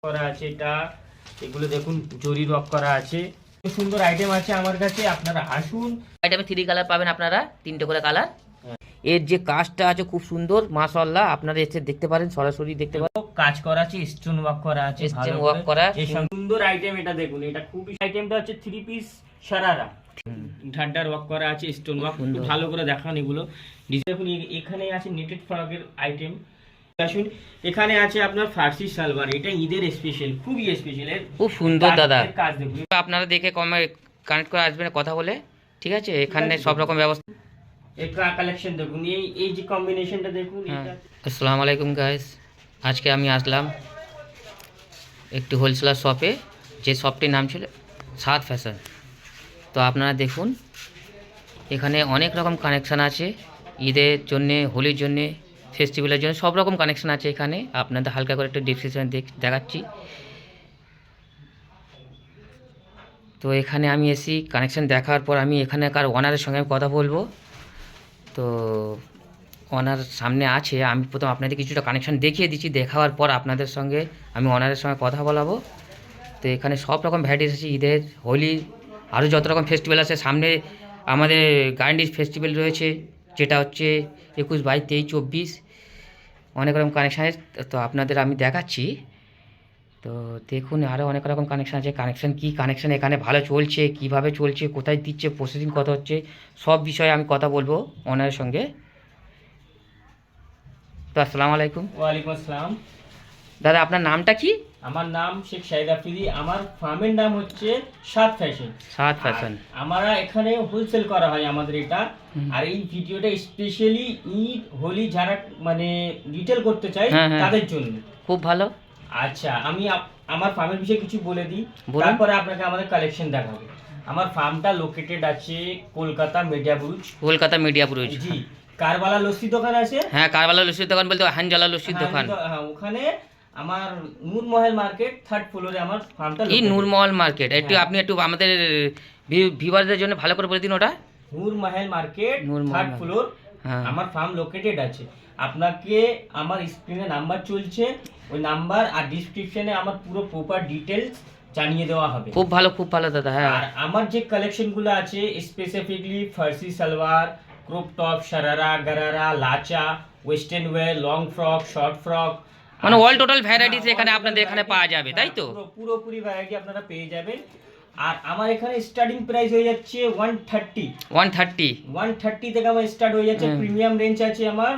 করা আছে এটা, এগুলো দেখুন জরি রক করা আছে, খুব সুন্দর আইটেম আছে আমার কাছে, আপনারা আসুন। আইটেমে 3 কালার পাবেন আপনারা, 3টে করে কালার। এর যে কাজটা আছে খুব সুন্দর মাশাআল্লাহ, আপনারা এসে দেখতে পারেন, সরাসরি দেখতে পারেন। কাজ করা আছে, স্টোন ওয়ার্ক করা আছে, স্টোন ওয়ার্ক করা, এই সুন্দর আইটেম। এটা দেখুন, এটা খুবই আইটেমটা হচ্ছে 3 পিস শারারা, ঢাড্ডার ওয়ার্ক করা আছে, স্টোন ওয়ার্ক ভালো করে দেখান এগুলো। দেখুন এখানে আছে নেটেড ফ্রকের আইটেম। আসুন, এখানে আছে আপনার ফার্সি সালোয়ার, এটা ঈদের স্পেশাল, খুবই স্পেশাল, খুব সুন্দর দাদা। কাজ দেখুন, আপনারা দেখে কমে কানেক্ট করে আসবেন, কথা বলে, ঠিক আছে? এখানে সব রকম ব্যবস্থা। এই কালেকশন দেখুন, এই যে কম্বিনেশনটা দেখুন। আসসালামু আলাইকুম গাইস, আজকে আমি আসলাম একটি হোলসেলার শপে, যে শপটির নাম ছিল সাদ ফ্যাশন। তো আপনারা দেখুন, এখানে অনেক রকম কানেকশান আছে, ঈদের জন্যে, হোলির জন্যে, ফেস্টিভ্যালের জন্য সব রকম কানেকশান আছে এখানে। আপনাদের হালকা করে একটু ডিসক্রিপশন দেখাচ্ছি। তো এখানে আমি এসি কানেকশান দেখার পর আমি এখানকার ওনারের সঙ্গে কথা বলবো। তো ওনার সামনে আছে, আমি প্রথম আপনাদের কিছুটা কানেকশান দেখিয়ে দিচ্ছি, দেখাবার পর আপনাদের সঙ্গে আমি ওনারের সঙ্গে কথা বলাবো। তো এখানে সব রকম ভ্যারাইটিস আছে, ঈদের, হোলি, আরও যত রকম ফেস্টিভ্যাল আছে। সামনে আমাদের গার্ডেন ফেস্টিভ্যাল রয়েছে, যেটা হচ্ছে 21, 22, 23, 24, অনেক রকম কানেকশান আছে। তো আপনাদের আমি দেখাচ্ছি। তো দেখুন, আরও অনেক রকম কানেকশান আছে। কানেকশান কি কানেকশান এখানে ভালো চলছে, কিভাবে চলছে, কোথায় দিচ্ছে, প্রসেসিং কত হচ্ছে, সব বিষয়ে আমি কথা বলবো ওনারের সঙ্গে। তো আসসালামু আলাইকুম। ওয়ালাইকুম আসসালাম। দাদা, আপনার নামটা কি? আমার নাম শেখ শাহিদ আফ্রিদি, আমার ফার্মের নাম হচ্ছে সাদ ফ্যাশন। সাদ ফ্যাশন। আমরা এখানে হোলসেল করা হয় আমাদের এটা। আর এই ভিডিওটা স্পেশালি ঈদ, হোলি যারা মানে রিটেল করতে চায় তাদের জন্য। খুব ভালো। আচ্ছা, আমি আমার ফার্মের বিষয়ে কিছু বলে দিই, তারপরে আপনাকে আমাদের কালেকশন দেখাবো। আমার ফার্মটা লোকেটেড আছে কলকাতা মিডিয়াবুরুজ। কলকাতা মিডিয়াবুরুজ, জি। কারবালা লস্যি দোকান আছে। হ্যাঁ, কারবালা লস্যির দোকান বলতে হানজালা লস্যির দোকান। হ্যাঁ, ওখানে আমার নূরমহল মার্কেট 3rd ফ্লোরে আমার ফার্মটা। এই নূরমহল মার্কেট একটু আপনি একটু আমাদের ভিউয়ারদের জন্য ভালো করে বলে দিন ওটা। নূরমহল মার্কেট 3rd ফ্লোর আমার ফার্ম লোকেটেড আছে। আপনাকে আমার স্ক্রিনে নাম্বার চলছে, ওই নাম্বার আর ডেসক্রিপশনে আমার পুরো প্রপার ডিটেইলস জানিয়ে দেওয়া হবে। খুব ভালো দাদা। হ্যাঁ, আর আমার যে কালেকশনগুলো আছে স্পেসিফিকলি ফার্সি salwar, crop top, sharara, gharara, lacha, western wear, long frock, short frock, মানে অল টোটাল ভ্যারাইটিস এখানে আপনাদের এখানে পাওয়া যাবে, তাই তো? পুরোপুরি ভ্যারাইটি আপনারা পেয়ে যাবেন। আর আমার এখানে স্টার্টিং প্রাইস হয়ে যাচ্ছে 130 থেকে আমার স্টার্ট হয়ে যাচ্ছে। প্রিমিয়াম রেঞ্জ আছে আমার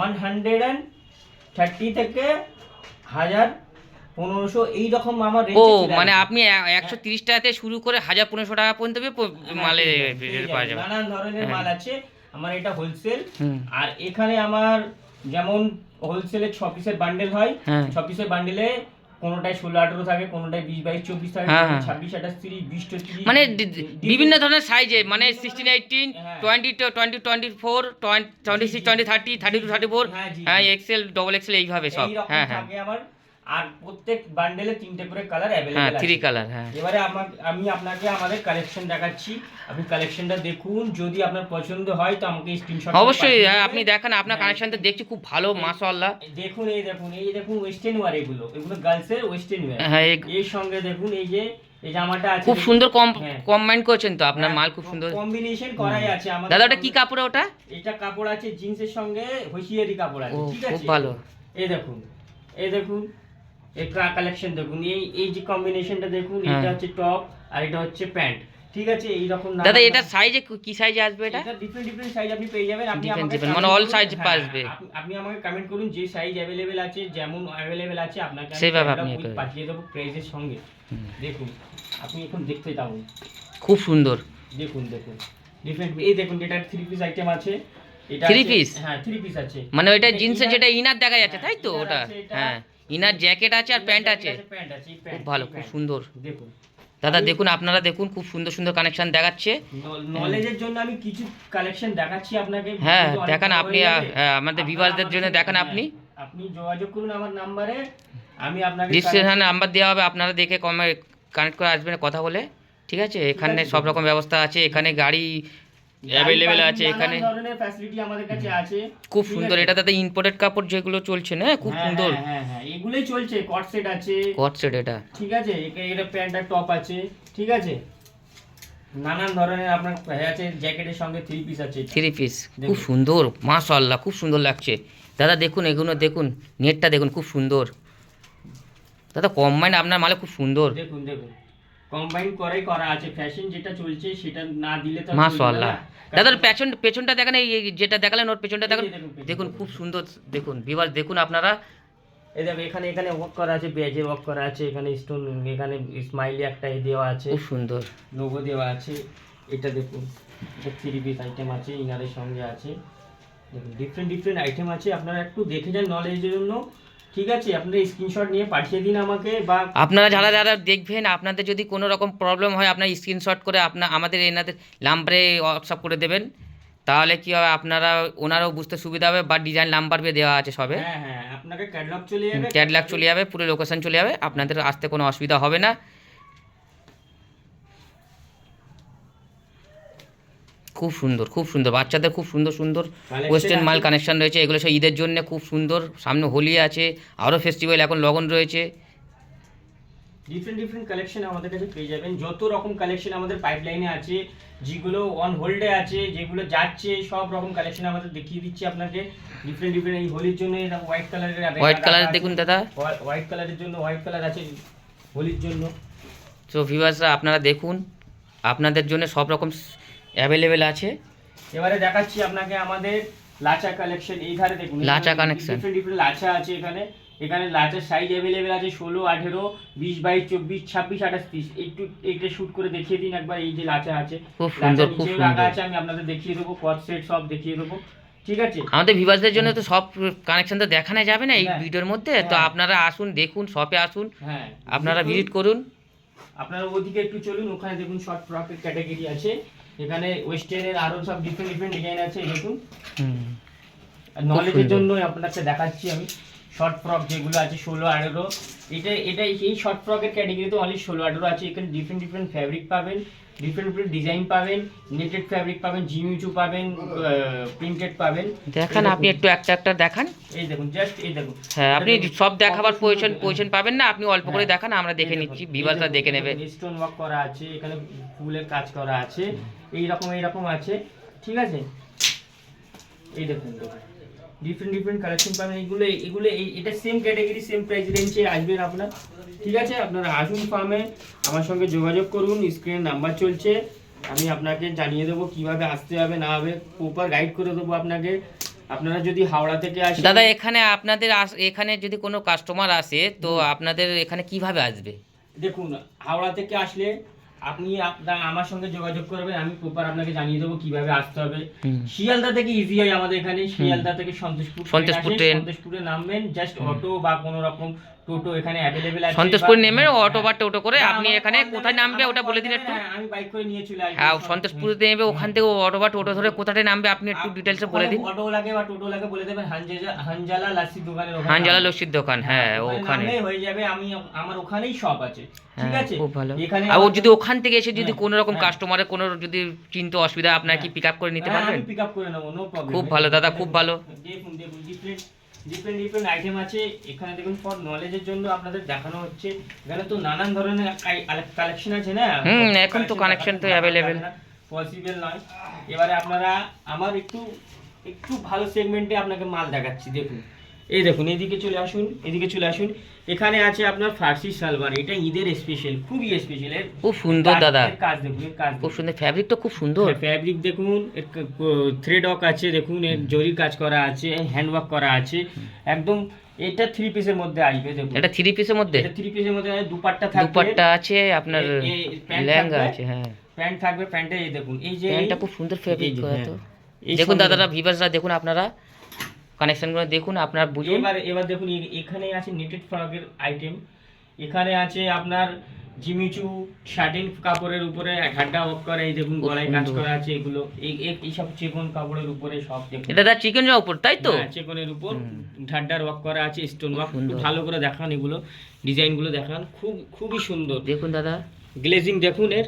130 থেকে 1000, 1500 এই রকম আমার রেঞ্জ। ও মানে আপনি 130 টাকাতে শুরু করে 1000-1500 টাকা পর্যন্ত মালে পাওয়া যাবে। নানান ধরনের মাল আছে আমার, এটা হোলসেল। আর এখানে আমার যেমন হোলসেলে 6 পিসের বান্ডেল হয়, 6 পিসের বান্ডেলে কোনটায় 16-18 থাকে, কোনটায় 20-22-24 থাকে, 26-28-30, 20-30, মানে বিভিন্ন ধরনের সাইজে, মানে 16-18, 20-24, 26-30, 32-34, হ্যাঁ, এক্সেল, ডবল এক্সেল, এইভাবে সব। হ্যাঁ থাকে আমার। আর প্রত্যেক বান্ডেলে 3টে করে কালার अवेलेबल আছে। 3 কালার। হ্যাঁ, এবারে আমি আপনাকে আমাদের কালেকশন দেখাচ্ছি, আপনি কালেকশনটা দেখুন, যদি আপনার পছন্দ হয় তো আমাকে স্ক্রিনশট অবশ্যই। হ্যাঁ, আপনি দেখেন, আপনার কালেকশনটা দেখছি খুব ভালো মাশাআল্লাহ। দেখুন, এই দেখুন ওয়েস্টার্ন ওয়্যার, এগুলো গার্লসের ওয়েস্টার্ন ওয়্যার। হ্যাঁ, এর সঙ্গে দেখুন এই জামাটা আছে, খুব সুন্দর কম্বাইন করেছেন তো, আপনার মাল খুব সুন্দর কম্বিনেশন করাই আছে আমাদের। দাদা, ওটা কি কাপড়? ওটা এটা কাপড় আছে জিন্সের সঙ্গে হোশিয়ারি কাপড় আছে, ঠিক আছে? খুব ভালো। এই দেখুন এই কালেকশন দেখুন, এই যে কম্বিনেশনটা দেখুন, এটা হচ্ছে টপ আর এটা হচ্ছে প্যান্ট, ঠিক আছে? এই রকম দাদা, এটা সাইজে কি সাইজে আসবে? এটা ডিফারেন্ট সাইজ আপনি পেয়ে যাবেন। আপনি আমাকে মানে অল সাইজ আসবে। আপনি আমাকে কমেন্ট করুন যে সাইজ अवेलेबल আছে, যেমন अवेलेबल আছে আপনাকে সেভাবে আপনি পাঠিয়ে দেব প্রাইসের সঙ্গে। দেখুন, আপনি এখন দেখতে থাকুন, খুব সুন্দর। দেখুন ডিফারেন্ট। এই দেখুন, এটা 3 পিস আইটেম আছে। এটা 3 পিস? হ্যাঁ, 3 পিস আছে। মানে ওইটা জিন্সের যেটা ইনার দেখা যাচ্ছে, তাই তো? ওটা হ্যাঁ, ইনার জ্যাকেট আছে আর প্যান্ট আছে। খুব ভালো, খুব সুন্দর। দেখুন দাদা, দেখুন, আপনারা দেখুন, খুব সুন্দর সুন্দর কানেকশন দেখাচ্ছে। নলেজের জন্য আমি কিছু কালেকশন দেখাচ্ছি আপনাকে। হ্যাঁ, দেখান আপনি, আমাদের ভিউয়ারদের জন্য দেখান আপনি যোগাযোগ করুন আমার নম্বরে, আমি আপনাকে ডিসক্রিপশনে নাম্বার দেওয়া হবে, আপনারা দেখে কানেক্ট করে আসবেন কথা বলে, ঠিক আছে? এখানে সব রকম ব্যবস্থা আছে, এখানে গাড়ি অ্যাভেলেবেল আছে এখানে, নানান ধরনের ফ্যাসিলিটি আমাদের কাছে আছে। খুব ঠিক সুন্দর। আছে? এটা দাদা ইম্পোর্টেড কাপড় যেগুলো চলছে না, খুব হ্যাঁ, সুন্দর হ্যাঁ, হ্যাঁ, হ্যাঁ, এগুলোই চলছে। কট সেট আছে, কট সেট এটা। ঠিক আছে, এটা প্যান্ট আর টপ আছে, ঠিক আছে, নানান ধরনের আপনার আছে, জ্যাকেটের সঙ্গে 3 পিস আছে। 3 পিস দেখুন। খুব সুন্দর, মাশাআল্লাহ খুব সুন্দর লাগছে দাদা। দেখুন এগুলো দেখুন, নেটটা দেখুন খুব সুন্দর দাদা। কম্বাইন আপনার মালে খুব সুন্দর, দেখুন দেখুন কম্বাইন করাই করা আছে। ফ্যাশন যেটা চলছে সেটা না দিলে তো আর চলবে মাশাআল্লাহ। না। দাদার পেছনটা দেখেন, এই যেটা দেখালেন ওর পেছনটা দেখুন, এই যে দেখুন, দেখুন খুব সুন্দর। দেখুন বিভাস দেখুন আপনারা, এই দেখো এখানে এখানে ওয়ার্ক করা আছে, বেজের ওয়ার্ক করা আছে, এখানে স্টোন, এখানে স্মাইলি একটা দেওয়া আছে, খুব সুন্দর। লোগো দেওয়া আছে। এটা দেখুন, এটা 3 পিস আইটেম আছে, ইনারের সঙ্গে আছে। দেখুন ডিফারেন্ট ডিফারেন্ট আইটেম আছে, আপনারা একটু দেখে যান নলেজের জন্য, ঠিক আছে। আপনারা স্ক্রিনশট নিয়ে পাঠিয়ে দিন আমাকে, বা আপনারা যারা যারা দেখবেন, আপনাদের যদি কোনো রকম প্রবলেম হয়, আপনার স্ক্রিনশট করে আমাদের এনাদের নাম্বারে হোয়াটসঅ্যাপ করে দেবেন। তাহলে কি হবে, আপনারা ওনারাও বুঝতে সুবিধা হবে, বা ডিজাইন নাম্বার দিয়ে দেওয়া আছে সবে, হ্যাঁ হ্যাঁ, আপনাকে ক্যাটালগ চলে যাবে, ক্যাটলগ চলে যাবে, পুরো লোকেশন চলে যাবে, আপনাদের আসতে কোনো অসুবিধা হবে না। খুব সুন্দর, খুব সুন্দর, বাচ্চাদের খুব সুন্দর সুন্দর Collection ওয়েস্টার্ন মাল আছে। কানেকশন রয়েছে। এগুলো সব ঈদের জন্য খুব সুন্দর, সামনে হোলি আছে, আরও ফেস্টিভ্যাল এখন লগন রয়েছে। ডিফারেন্ট ডিফারেন্ট কালেকশন আমাদের কাছে পেয়ে যাবেন। যত রকম কালেকশন আমাদের পাইপলাইনে আছে, যেগুলো অন হোল্ডে আছে, যেগুলো যাচ্ছে, সব রকম কালেকশন আমাদের দেখিয়ে দিচ্ছি আপনাকে। ডিফারেন্ট ডিফারেন্ট এই হোলির জন্য হোয়াইট কালারের, হোয়াইট কালার দেখুন দাদা, হোয়াইট কালারের জন্য হোয়াইট কালার আছে হোলির জন্য। তো ভিউয়ার্সরা আপনারা দেখুন, আপনাদের জন্য সব রকম অ্যাভেলেবেল আছে। এবারে দেখাচ্ছি আপনাকে আমাদের লাচা কালেকশন। এই ধারে দেখুন, lachha collection। Different different lachha আছে এখানে। এখানে লাচার সাইজ অ্যাভেলেবেল আছে 16, 18, 20, 22, 24, 26, 28, 30। একটু এটা শুট করে দেখিয়ে দিন একবার। এই যে লাচা আছে, খুব সুন্দর, লাচা খুব নিচেও রাখা সুন্দর। আছে, আমি আপনাদের দেখিয়ে দেবো, কট সেট সব দেখিয়ে দেবো, ঠিক আছে। আমাদের ভিউয়ার্সদের জন্য তো সব কানেকশন তো দেখানো যাবে না এই হ্যাঁ। ভিডিওর মধ্যে, তো হ্যাঁ। আপনারা আসুন, দেখুন, শপে আসুন, হ্যাঁ, আপনারা দেখুন, ভিজিট করুন। আপনারা ওদিকে একটু চলুন, ওখানে দেখুন শর্ট ফ্রকের ক্যাটাগরি আছে। এখানে ওয়েস্টার্নের আরো সব ডিফারেন্ট ডিফারেন্ট ডিজাইন আছে, এই দেখুন। নলেজের সুন্দর। জন্য আপনাকে দেখাচ্ছি আমি শর্ট ফ্রক যেগুলো আছে 16, 18। এটা এই শর্ট ফ্রকের ক্যাটাগরিতে অনলি 16, 18 আছে। এখানে ডিফারেন্ট ডিফারেন্ট ফ্যাব্রিক পাবেন, ডিফারেন্ট ডিফারেন্ট ডিজাইন পাবেন, নেটেড ফ্যাব্রিক পাবেন, জিমিচু পাবেন, প্রিন্টেড পাবেন। দেখান, এই আপনি দেখুন, একটু একটা একটা দেখান। এই দেখুন, জাস্ট এই দেখুন। হ্যাঁ, আপনি এটা দেখুন, সব দেখাবার কত সুন্দর পজিশন পাবেন না, আপনি অল্প করে হ্যাঁ। দেখান, আমরা দেখে এই নিচ্ছি, দেখুন, ভিউয়ার্সরা দেখে নেবে। স্টোন ওয়ার্ক করা আছে, এখানে ফুলের কাজ করা আছে, এইরকম আছে, ঠিক আছে। এই দেখুন ডিফারেন্ট ডিফারেন্ট কালেকশন পাবেন। এগুলো এটা সেম ক্যাটাগরি, সেম প্রাইস রেঞ্জে আসবেন আপনার, ঠিক আছে। আপনারা আসুন ফার্মে, আমার সঙ্গে যোগাযোগ করুন, স্ক্রিনে নাম্বার চলছে, আমি আপনাকে জানিয়ে দেবো কিভাবে আসতে হবে না হবে, প্রপার গাইড করে দেবো আপনাকে। আপনারা যদি হাওড়া থেকে আসেন, দাদা এখানে আপনাদের এখানে যদি কোনো কাস্টমার আসে, তো আপনাদের এখানে কিভাবে আসবে? দেখুন হাওড়া থেকে আসলে আপনি আমার সঙ্গে যোগাযোগ করবেন, আমি প্রপার আপনাকে জানিয়ে দেবো কিভাবে আসতে হবে। শিয়ালদা থেকে ইজি হয় আমাদের এখানে, শিয়ালদা থেকে সন্তোষপুর ট্রেন। সন্তোষপুরে নামবেন, জাস্ট অটো বা কোনো রকম টোটো এখানে অ্যাভেলেবেল আছে। সন্তোষপুর নেমে অটো বা হ্যাঁ। টোটো করে বা আপনি আমার এখানে call কোথায় দেবেন, নামবে আমার ওটা call বলে দিন দেবেন, একটু। হ্যাঁ, আমি বাইক করে নিয়ে চলে আসবো। হ্যাঁ, সন্তোষপুর নেমে ওখান থেকে অটো বা টোটো ধরে কোথায় নামবে আপনি একটু ডিটেলসে বলে দিন। অটো লাগে বা টোটো লাগে বলে দেবেন, হানজালা লাসি দোকানের ওখানে হানজালা নামবেন। লস্যির দোকান, হ্যাঁ ওখানে। নামলেই হয়ে যাবে, আমার ওখানেই শপ আছে, ঠিক হ্যাঁ, আছে। খুব ভালো। এখানে আর ও আমাদের- যদি ওখান থেকে এসে যদি হ্যাঁ, কোনো রকম হ্যাঁ। কাস্টমারের কোনো যদি চিন্তা অসুবিধা, আপনার কি পিক আপ করে নিতে হ্যাঁ, পারবেন? আমি পিক আপ করে নেবো, নো প্রবলেম। খুব ভালো দাদা, খুব ভালো। দেখুন দেখুন ডিফারেন্ট ডিফারেন্ট ডিফারেন্ট আইটেম আছে এখানে। দেখুন ফর নলেজের জন্য আপনাদের দেখানো হচ্ছে। এখানে তো নানান ধরনের কালেকশন আছে না। এখন তো কানেকশন তো অ্যাভেলেবেল। পসিবল নয়। এবারে আপনারা আমার একটু একটু ভালো সেগমেন্টে আপনাকে মাল দেখাচ্ছি। দেখুন এই দেখুন, এদিকে চলে আসুন, এদিকে চলে আসুন। এখানে আছে আপনার ফার্সি সালোয়ার, এটা ঈদের স্পেশাল, খুবই স্পেশাল। এর খুব সুন্দর দাদা, এর কাজ দেখুন, এর কাজ খুব দেখুন। সুন্দর, ফ্যাব্রিকটা খুব সুন্দর। ফ্যাব্রিক দেখুন, থ্রেড ওয়ার্ক আছে দেখুন, এর জরির কাজ করা আছে, হ্যান্ড ওয়ার্ক করা আছে একদম। এটা 3 পিসের মধ্যে আসবে দেখুন। এটা 3 পিসের মধ্যে, এটা 3 পিসের মধ্যে দুপাট্টা থাকবে, দুপাট্টা আছে, আপনার প্যান্ট লেহেঙ্গা থাকবে, আছে। হ্যাঁ, প্যান্ট থাকবে। প্যান্টে এই দেখুন, এই যে প্যান্টটা খুব সুন্দর ফ্যাব্রিক এই যে, করা হ্যাঁ। তো। এই দেখুন সঙ্গে- দাদারা, ভিউয়ার্সরা দেখুন, আপনারা কানেকশনগুলো দেখুন, আপনারা বুঝুন। এবার দেখুন, এখানে আছে নেটেড ফ্রকের আইটেম। এখানে আছে আপনার জিমিচু শার্টিন কাপড়ের উপরে ঢাড্ডা ওয়ার্ক করা, এই দেখুন খুব গলায় কাজ সুন্দর। করা আছে। এগুলো এই সব চিকন কাপড়ের উপরে সব দেখুন। এটা দা চিকেনের উপর, তাই তো? হ্যাঁ, চিকনের উপর ঢাড্ডার ওয়ার্ক করা আছে, স্টোন ওয়ার্ক। সুন্দর। একটু ভালো করে দেখান, এগুলো ডিজাইনগুলো দেখান, খুবই সুন্দর। দেখুন দাদা, গ্লেজিং দেখুন, এর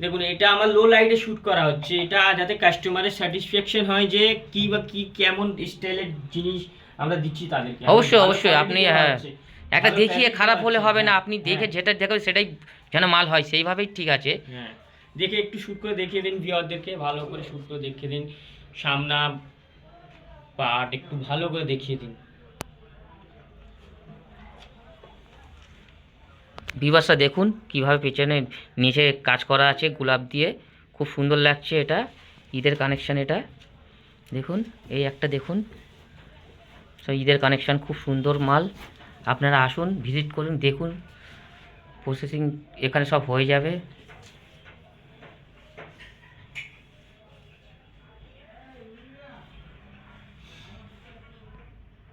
দেখুন এটা আমার লো লাইটে শুট করা হচ্ছে, এটা যাতে কাস্টমারের স্যাটিসফ্যাকশন হয় যে কি বা কি কেমন স্টাইলের জিনিস আমরা দিচ্ছি তাদেরকে। অবশ্যই ভালো অবশ্যই আপনি quality দেওয়া হ্যাঁ হচ্ছে, একটা ভালো দেখিয়ে quality খারাপ দেওয়া হলে হচ্ছে, হবে না, হ্যাঁ, আপনি দেখে হ্যাঁ, যেটা দেখো সেটাই যেন মাল হয় সেইভাবেই ঠিক আছে। হ্যাঁ দেখে একটু শুট করে দেখিয়ে দিন ভিউয়ারদেরকে, ভালো করে শুট করে দেখিয়ে দিন, সামনা পাট একটু ভালো করে দেখিয়ে দিন। ভিউয়ার্সরা দেখুন কিভাবে পেছনে নিচে কাজ করা আছে গোলাপ দিয়ে, খুব সুন্দর লাগছে। এটা ঈদের কানেকশন, এটা দেখুন এই একটা দেখুন, সব ঈদের কানেকশন, খুব সুন্দর মাল। আপনারা আসুন, ভিজিট করুন, দেখুন, প্রসেসিং এখানে সব হয়ে যাবে।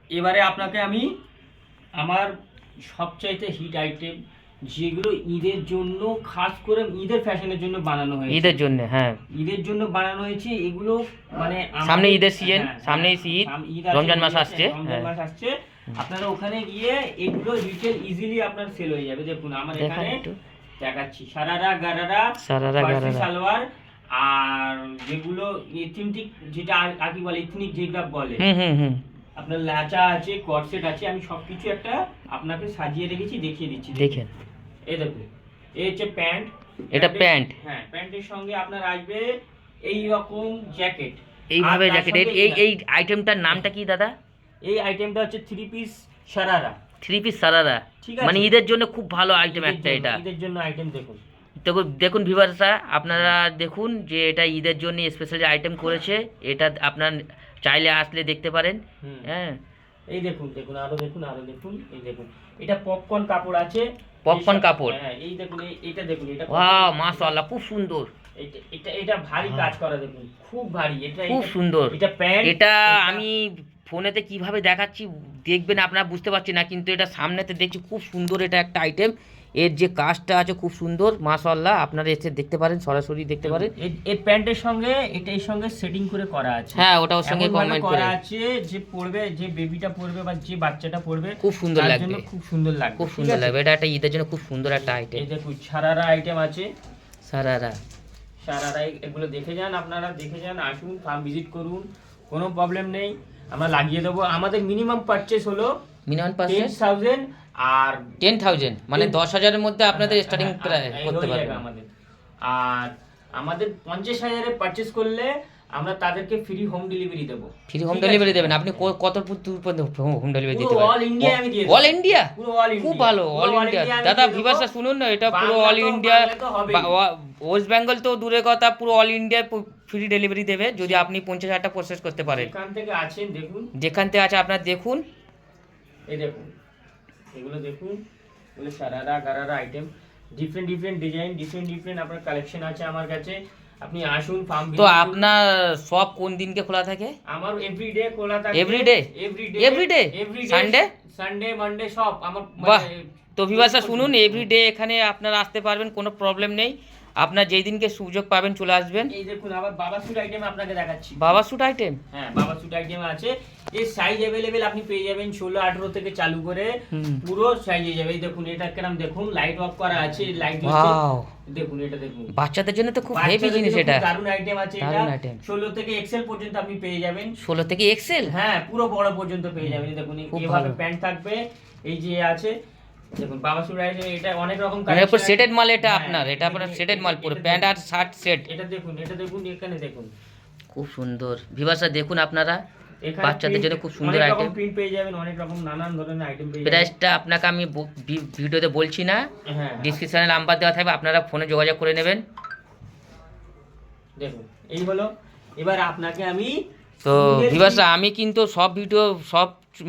এবারে আপনাকে আমি আমার সবচাইতে হিট আইটেম যেগুলো ঈদের জন্য, খাস করে ঈদের ফ্যাশনের জন্য বানানো হয়েছে, ঈদের জন্য, হ্যাঁ ঈদের জন্য বানানো হয়েছে এগুলো, মানে সামনে আমাদের- ঈদের সিজন, হ্যাঁ, সামনে হ্যাঁ, ঈদ, ঈদ আছে, রমজান মাস ঈদ আসছে, রমজান হ্যাঁ। মাস আসছে, আপনারা ওখানে গিয়ে এগুলো রিটেল ইজিলি আপনার সেল হয়ে যাবে। দেখুন আমার দেখান এখানে একটু। দেখাচ্ছি সারারা গারারা, সারারা ফার্সি গারারা। সালোয়ার, আর যেগুলো এথনিক, যেটা আর কি বলে এথনিক যেগুলো বলে, হুম হুম হুম আপনার লাচা আছে, কটসেট আছে, আমি সবকিছু একটা আপনাকে সাজিয়ে রেখেছি, দেখিয়ে দিচ্ছি। দেখেন এই দেখুন, এই হচ্ছে প্যান্ট, এটা প্যান্ট, হ্যাঁ প্যান্টের সঙ্গে আপনার আসবে এই রকম জ্যাকেট, এইভাবে আর তার জ্যাকেট। সঙ্গে এই আইটেমটার নামটা কি দাদা? এই আইটেমটা হচ্ছে 3 piece sharara, three piece sharara, ঠিক আছে? মানে ঈদের জন্য খুব ভালো আইটেম ঈদের একটা জন্য- এটা। ঈদের জন্য আইটেম দেখুন। দেখুন দেখুন ভিউয়ার্সরা, আপনারা দেখুন যে এটা ঈদের জন্য স্পেশাল যে আইটেম করেছে, এটা আপনার চাইলে আসলে দেখতে পারেন। হুম। হ্যাঁ এই দেখুন, দেখুন আরো দেখুন, আরো দেখুন, এই দেখুন এটা পপকর্ন কাপড় আছে, পপকর্ন এই সব- কাপড়। হ্যাঁ এই দেখুন, এটা দেখুন, এটা ওয়াও মাশাআল্লাহ, খুব সুন্দর, এটা ভারী কাজ করা, দেখুন খুব ভারী, এটা খুব এটা- সুন্দর। এটা প্যান্ট, এটা আমি ফোনেতে কিভাবে দেখাচ্ছি দেখবেন আপনারা বুঝতে পারছি না, কিন্তু এটা সামনেতে দেখছি খুব সুন্দর। এটা একটা আইটেম, এর যে কাজটা আছে খুব সুন্দর মাশাআল্লাহ, আপনারা এসে দেখতে পারেন, সরাসরি দেখতে পারেন। এই প্যান্টের সঙ্গে এটা এর সঙ্গে সেটিং করে করা আছে, হ্যাঁ ওটা ওর সঙ্গে এমনভাবে কমেন্ট করা করে, আছে যে পড়বে, যে বেবিটা পড়বে বা যে বাচ্চাটা পড়বে খুব সুন্দর তার লাগবে, জন্য খুব সুন্দর লাগবে, খুব ঠিক সুন্দর আছে? লাগবে। এটা একটা ঈদের জন্য খুব সুন্দর একটা আইটেম। এই দেখুন সারারা আইটেম আছে, সারারা সারারা এগুলো দেখে যান, আপনারা দেখে যান, আসুন, ফার্ম ভিজিট করুন, কোনো প্রবলেম নেই, আমরা লাগিয়ে দেবো। আমাদের মিনিমাম পারচেস হলো মিনিমাম পার্সেন্ট 10,000, আর 10,000, মানে 10,000-এর মধ্যে আপনাদের হ্যাঁ, স্টার্টিং হ্যাঁ, এই করতে হয়ে যাবে পারবেন। আমাদের। আর আমাদের 50,000-এ পারচেস করলে আমরা তাদেরকে ফ্রি হোম ডেলিভারি দেবো। ফ্রি হোম ঠিক ডেলিভারি আছে? দেবেন আপনি? কত দূর পর্যন্ত হোম ডেলিভারি পুরো দিতে পারেন? all India আমি দিয়ে দেবো। All India? পুরো all খুব India, ভালো, পুরো অল all ইন্ডিয়া। India আমি দাদা দিয়ে দেবো। ভিউয়ার্সরা শুনুন না, এটা পুরো বাংলা অল তো- ইন্ডিয়া, বাংলা তো হবেই। ওয়েস্ট বেঙ্গল তো দূরের কথা, পুরো অল ইন্ডিয়া ফ্রি ডেলিভারি দেবে যদি আপনি 50,000টা প্রসেস করতে পারেন। এখান থেকে আছেন দেখুন, যেখান থেকে আছে আপনার দেখুন, এই দেখুন, এগুলো দেখুন, এগুলো sharara gharara item, different different design, different different আপনার কালেকশন আছে আমার কাছে। আপনি আসুন, ফার্ম তো আপনার সব কোন দিনকে খোলা থাকে? আমার এভরিডে খোলা থাকে। Everyday? Everyday, Everyday? Sunday? Sunday, Monday সব আমার, বাহ, মানে তো ভিউয়ার্সরা শুনুন, এভরিডে এখানে আপনারা আসতে পারবেন, কোনো প্রবলেম নেই। আপনার যেই দিনকে সুযোগ পাবেন চলে আসবেন। এই দেখুন আবার বাবা স্যুট আইটেম আপনাকে দেখাচ্ছি। বাবা স্যুট আইটেম, হ্যাঁ বাবা স্যুট আইটেম আছে, এই সাইজ अवेलेबल আপনি পেয়ে যাবেন 16-18 থেকে চালু করে হুম। পুরো সাইজে যাবে। এই দেখুন এটা কেমন, দেখুন লাইট ওয়ার্ক করা আছে, লাইট ওয়াও, দেখুন, এটা দেখুন, বাচ্চাদের জন্য তো খুব হেভি বাচ্চাদের জিনিস জন্য এটা। খুব দারুণ আইটেম আছে এটা। দারুণ item। 16 থেকে এক্সেল পর্যন্ত আপনি পেয়ে যাবেন। 16 থেকে এক্সেল? হ্যাঁ পুরো বড় পর্যন্ত পেয়ে যাবেন। এই দেখুন খুব এভাবে ভালো। প্যান্ট থাকবে, এই যে আছে দেখুন বাবা স্যুট আইটেম, এটা অনেক রকম মানে পুরো collection সেটেড মাল এটা হ্যাঁ, আপনার, এটা আপনার দেখুন, সেটেড মাল পুরো, এটা প্যান্ট আর দেখুন, শার্ট সেট। এটা দেখুন, এটা দেখুন, এখানে দেখুন, খুব সুন্দর ভিউয়ার্সরা, দেখুন আপনারা, এখানে বাচ্চাদের print- জন্য খুব সুন্দর অনেক রকম আইটেম। প্রিন্ট পেয়ে যাবেন, অনেক রকম নানান ধরনের আইটেম পেয়ে যাবেন। প্রাইসটা আপনাকে আমি ভিডিওতে বলছি না, হ্যাঁ ডিসক্রিপশনে নাম্বার দেওয়া থাকবে, আপনারা ফোনে যোগাযোগ করে নেবেন। দেখুন এই হলো, এবার আপনাকে আমি তো ঈদের ভিউয়ার্সরা, আমি কিন্তু সব ভিডিও সব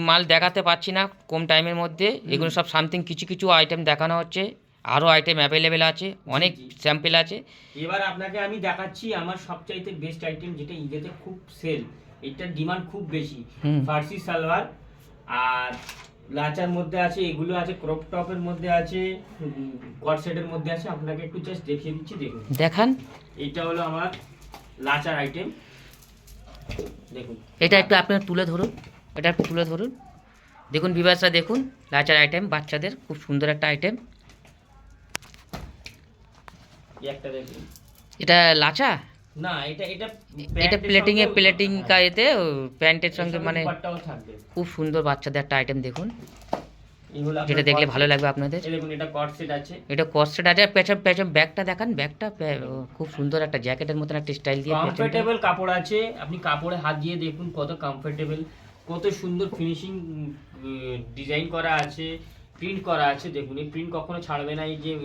মাল দেখাতে পারছি না কম টাইমের মধ্যে, এগুলো সব সামথিং কিছু কিছু আইটেম দেখানো হচ্ছে, আরও আইটেম অ্যাভেলেবেল আছে, অনেক স্যাম্পেল আছে। এবার আপনাকে আমি দেখাচ্ছি আমার সবচাইতে বেস্ট আইটেম, যেটা ঈদেতে খুব সেল, এটার ডিমান্ড খুব বেশি। হুম। ফার্সি সালোয়ার আর লাচার মধ্যে আছে, এগুলো আছে ক্রপ টপের মধ্যে আছে, কট সেটের মধ্যে আছে, আপনাকে একটু জাস্ট দেখিয়ে দিচ্ছি দেখুন। দেখান, এটা হলো আমার লাচার আইটেম, দেখুন এটা একটু আপনারা তুলে ধরুন, এটা একটু তুলে ধরুন। দেখুন ভিউয়ার্সরা, দেখুন লাচার আইটেম, বাচ্চাদের খুব সুন্দর একটা আইটেম। এই একটা দেখুন, এটা লাচা, না এটা এটা প্যান্টের প্লেটিং সঙ্গে- প্লেটিং হ্যাঁ, কায়েতে প্যান্টের এর সঙ্গে মানে দুপাট্টাও থাকবে। খুব সুন্দর বাচ্চাদের একটা আইটেম দেখুন, এগুলো আপনার যেটা দেখলে corset- ভালো লাগবে আপনাদের। এই দেখুন এটা কট সেট আছে। এটা কস্টেড আছে, পেছন পেছন ব্যাগটা দেখান, ব্যাগটা খুব সুন্দর একটা জ্যাকেটের মতন একটা স্টাইল দিয়ে পেছনটা। কমফোর্টেবল কাপড় আছে, আপনি কাপড়ে হাত দিয়ে দেখুন কত কমফোর্টেবল, কত সুন্দর ফিনিশিং ডিজাইন করা আছে, প্রিন্ট করা আছে। দেখুন এই প্রিন্ট কখনো ছাড়বে না, এই যে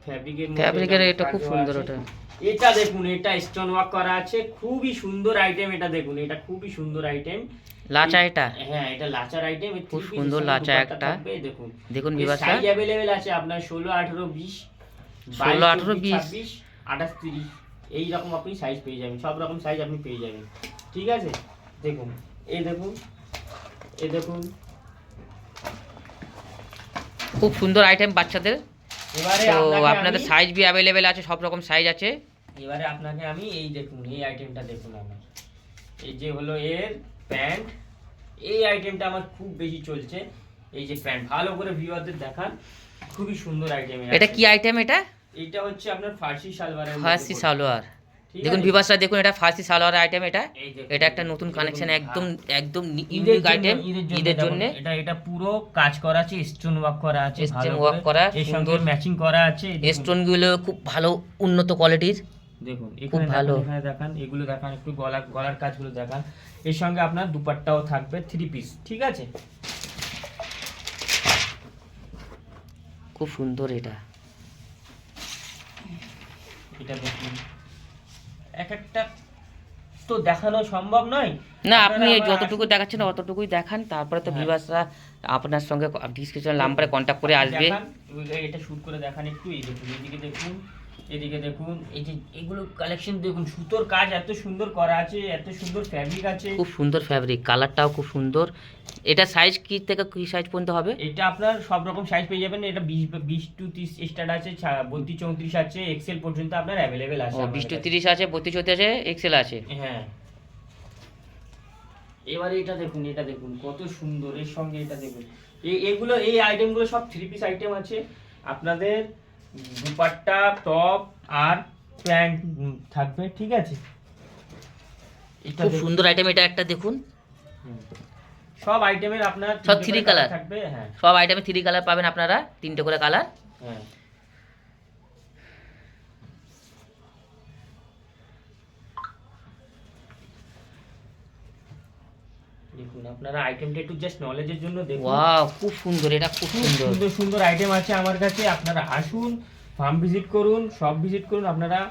ফ্যাব্রিকের এটা খুব সুন্দর ওটা। এটা দেখুন এটা স্টোন ওয়ার্ক করা আছে, খুবই সুন্দর আইটেম। এটা দেখুন এটা খুবই সুন্দর আইটেম। লাচা এটা, হ্যাঁ এটা লাচার আইটেম, খুব সুন্দর লাচা একটা। দেখুন দেখুন বিভাসটা, সাইজ अवेलेबल আছে আপনার 16, 18, 20, 16, 18, 20, 26, 28, 30 এই রকম আপনি সাইজ পেয়ে যাবেন, সব রকম সাইজ আপনি পেয়ে যাবেন। ঠিক আছে, দেখুন এই দেখুন, এই দেখুন খুব সুন্দর আইটেম বাচ্চাদের। এবারে তো আপনাকে আপনাদের আমি- সাইজ বি অ্যাভেলেবেল আছে, সব রকম সাইজ আছে। এবারে আপনাকে আমি এই দেখুন এই আইটেমটা দেখুন, আমার এই যে হলো এর প্যান্ট, এই আইটেমটা আমার খুব বেশি চলছে। এই যে প্যান্ট ভালো করে ভিউয়ারদের দেখান, খুবই সুন্দর আইটেম। এটা কি আইটেম এটা? এটা হচ্ছে আপনার ফার্সি সালোয়ারের মধ্যে ফার্সি পড়বে। সালোয়ার। ঠিক দেখুন আছে? বিভাসটা দেখুন, এটা ফার্সি সালোয়ার আইটেম। এটা এই দেখুন, এটা একটা নতুন এই কানেকশন, দেখুন, একদম একদম ঈদের ইউনিক আইটেম, ঈদের দেখুন, জন্য। এটা এটা পুরো কাজ করা আছে, স্টোন ওয়ার্ক করা আছে, Stone ভালো work করে। করা, এর সঙ্গে সুন্দর। ম্যাচিং করা আছে। এই দেখুন, স্টোন গুলো খুব ভালো উন্নত কোয়ালিটির। দেখুন খুব এখানে ভালো। এখানে দেখান, এগুলো দেখান, একটু গলার কাজগুলো দেখান। এর সঙ্গে আপনার দুপাট্টাও থাকবে 3 পিস। ঠিক আছে, খুব সুন্দর এটা। এটা দেখুন এক একটা তো দেখানো সম্ভব নয়। না, আপনারা আপনি আমার যতটুকু দেখাচ্ছেন অতটুকুই দেখান, তারপরে তো হ্যাঁ। বিভাসরা আপনার সঙ্গে ডিসক্রিপশন নাম্বারে কন্ট্যাক্ট করে আসবে। দেখান, এটা শুট করে দেখান একটু। এই দেখুন এদিকে দেখুন, এদিকে দেখুন, এই যে এগুলো কালেকশন দেখুন, সুতোর কাজ এত সুন্দর করা আছে, এত সুন্দর ফ্যাব্রিক আছে। খুব সুন্দর ফ্যাব্রিক, কালারটাও খুব সুন্দর। এটা সাইজ কি থেকে কি সাইজ পর্যন্ত হবে? এটা আপনার সব রকম সাইজ পেয়ে যাবেন। এটা 20 টু 30 স্টার্ট আছে, 32, 34 আছে, এক্সেল পর্যন্ত আপনার অ্যাভেলেবেল আছে ও, আমাদের 20 to কাছে। 30 আছে, 32, 34 আছে, এক্সেল আছে। হ্যাঁ, এবারে এটা দেখুন, এটা দেখুন কত সুন্দর। এর সঙ্গে এটা দেখুন, এগুলো এই আইটেমগুলো সব 3 পিস আইটেম আছে। আপনাদের দুপাট্টা, টপ আর প্যান্ট থাকবে। ঠিক আছে, এটা খুব দেখুন। সুন্দর আইটেম এটা একটা দেখুন। হুম। সব আইটেমের আপনার সব 3 3 কালার থাকবে। হ্যাঁ সব আইটেমে 3 কালার পাবেন আপনারা, 3টে করে কালার। হ্যাঁ, দেখুন আপনারা আইটেমটা একটু জাস্ট নলেজের জন্য দেখুন। ওয়াও, খুব সুন্দর, এটা খুব খুব সুন্দর। সুন্দর সুন্দর আইটেম আছে আমার কাছে। আপনারা আসুন, ফার্ম ভিজিট করুন, সব ভিজিট করুন। আপনারা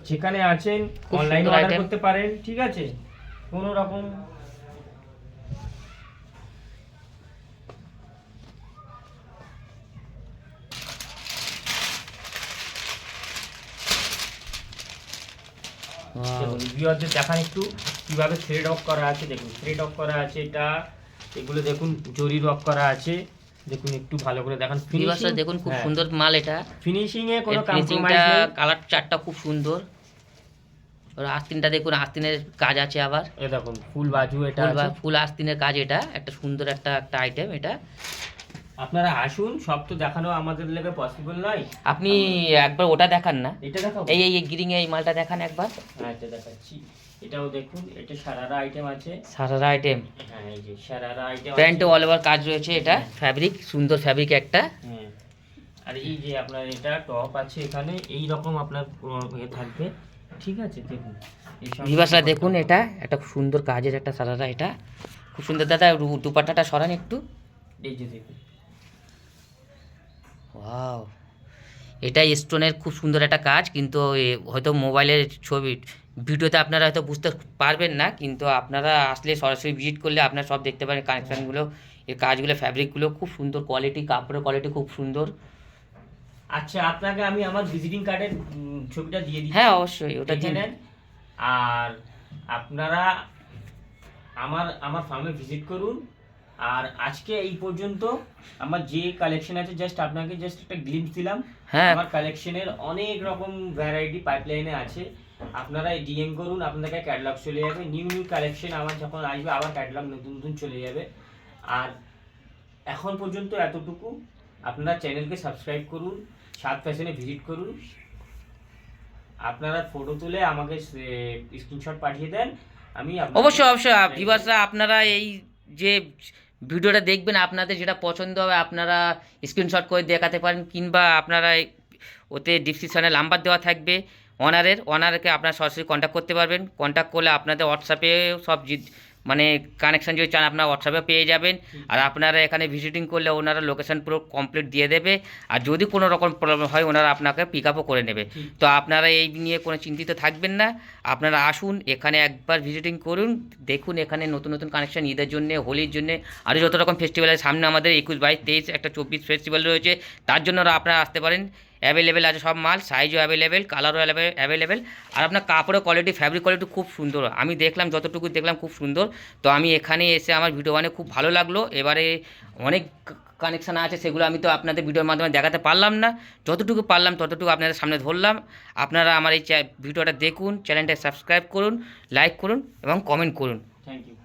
যেখানে আছেন খুব অনলাইনে সুন্দর অর্ডার item। করতে পারেন। ঠিক আছে, কোনো রকম Wow, দেখুন ভিউয়ারদের দেখান একটু কিভাবে থ্রেড অফ করা আছে। দেখুন থ্রেড অফ করা আছে, এটা এগুলো দেখুন জরি রক করা আছে। দেখুন একটু ভালো করে দেখান বিভাসটা দেখুন, খুব সুন্দর মাল এটা। ফিনিশিং এ কোনো ফিনিশিংটা, কম্প্রোমাইজ নেই। কালার চারটা খুব সুন্দর। আর আস্তিনটা দেখুন, আস্তিনের কাজ আছে আবার। এই দেখুন ফুল বাজু এটা ফুল আছে। ফুল আস্তিনের কাজ, এটা একটা সুন্দর একটা একটা আইটেম এটা। আপনারা আসুন, সব তো দেখানো আমাদের লেগে পসিবল নয়। আপনি একবার ওটা দেখান না, এটা দেখাবো। এই এই গ্রিং এই মালটা দেখান একবার। আচ্ছা দেখাচ্ছি, এটাও দেখুন, এটা সারারা আইটেম আছে। সারারা আইটেম, হ্যাঁ এই যে সারারা আইটেম প্যান্টে অল ওভার কাজ রয়েছে। এটা ফ্যাব্রিক, সুন্দর ফ্যাব্রিক একটা। হ্যাঁ, আর এই যে আপনার এটা টপ আছে এখানে, এই রকম আপনার ইয়ে থাকবে। ঠিক আছে, দেখুন এই সব- বিভাসটা দেখুন, এটা একটা খুব সুন্দর কাজের একটা সারারা, এটা খুব সুন্দর। দাদা দুপাট্টাটা সরান একটু। এই যে দেখুন, ওয়াও, এটা স্টোনের খুব সুন্দর একটা কাজ, কিন্তু হয়তো মোবাইলের ছবি ভিডিওতে আপনারা হয়তো বুঝতে পারবেন না, কিন্তু আপনারা আসলে সরাসরি ভিজিট করলে আপনারা সব দেখতে পারেন কানেকশানগুলো, এর কাজগুলো, ফ্যাব্রিকগুলো খুব সুন্দর কোয়ালিটি, কাপড়ের কোয়ালিটি খুব সুন্দর। আচ্ছা আপনাকে আমি আমার ভিজিটিং কার্ডের ছবিটা দিয়ে দিচ্ছি। হ্যাঁ অবশ্যই, ওটা দেখে দিন। নেন। আর আপনারা আমার আমার ফার্মে ভিজিট করুন। আর আজকে এই পর্যন্ত আমার যে কালেকশন আছে, জাস্ট আপনাকে জাস্ট একটা গ্লিম্পস দিলাম। হ্যাঁ। আমার কালেকশনের অনেক রকম ভ্যারাইটি পাইপলাইনে আছে। আপনারা ডিএম করুন, আপনাদের ক্যাটালগ চলে যাবে। নিউ নিউ কালেকশন আমার যখন আসবে, আবার ক্যাটালগ নতুন নতুন চলে যাবে। আর এখন পর্যন্ত এতটুকু। আপনারা চ্যানেলকে সাবস্ক্রাইব করুন, সাত ফ্যাশনে ভিজিট করুন। আপনারা ফটো তুলে আমাকে স্ক্রিনশট পাঠিয়ে দেন, আমি অবশ্যই অবশ্যই ভিউয়ার্সরা আপনারা এই যে ভিডিওটা দেখবেন আপনাদের যেটা পছন্দ হবে আপনারা স্ক্রিনশট করে দেখাতে পারেন, কিংবা আপনারা ওতে ডিসক্রিপশানে নাম্বার দেওয়া থাকবে ওনারকে আপনারা সরাসরি কন্ট্যাক্ট করতে পারবেন। কন্ট্যাক্ট করলে আপনাদের হোয়াটসঅ্যাপে সব মানে কানেকশান যদি চান আপনারা হোয়াটসঅ্যাপে পেয়ে যাবেন। আর আপনারা এখানে ভিজিটিং করলে ওনারা লোকেশান পুরো কমপ্লিট দিয়ে দেবে, আর যদি কোনো রকম প্রবলেম হয় ওনারা আপনাকে পিক আপও করে নেবে। তো আপনারা এই নিয়ে কোনো চিন্তিত থাকবেন না, আপনারা আসুন এখানে একবার ভিজিটিং করুন, দেখুন এখানে নতুন নতুন কানেকশান ঈদের জন্য, হোলির জন্য, আরও যত রকম ফেস্টিভ্যালের সামনে আমাদের 21, 22, 23 একটা 24 ফেস্টিভ্যাল রয়েছে, তার জন্য আপনারা আসতে পারেন। অ্যাভেলেবেল আছে সব মাল, সাইজও অ্যাভেলেবেল, কালারও অ্যাভেলেবেল, আর আপনার কাপড়ের কোয়ালিটি, ফ্যাব্রিক কোয়ালিটি খুব সুন্দর। আমি দেখলাম, যতটুকু দেখলাম খুব সুন্দর। তো আমি এখানে এসে আমার ভিডিও বানিয়ে খুব ভালো লাগলো। এবারে অনেক কানেকশান আছে, সেগুলো আমি তো আপনাদের ভিডিওর মাধ্যমে দেখাতে পারলাম না, যতটুকু পারলাম ততটুকু আপনাদের সামনে ধরলাম। আপনারা আমার এই ভিডিওটা দেখুন, চ্যানেলটা সাবস্ক্রাইব করুন, লাইক করুন এবং কমেন্ট করুন। Thank you.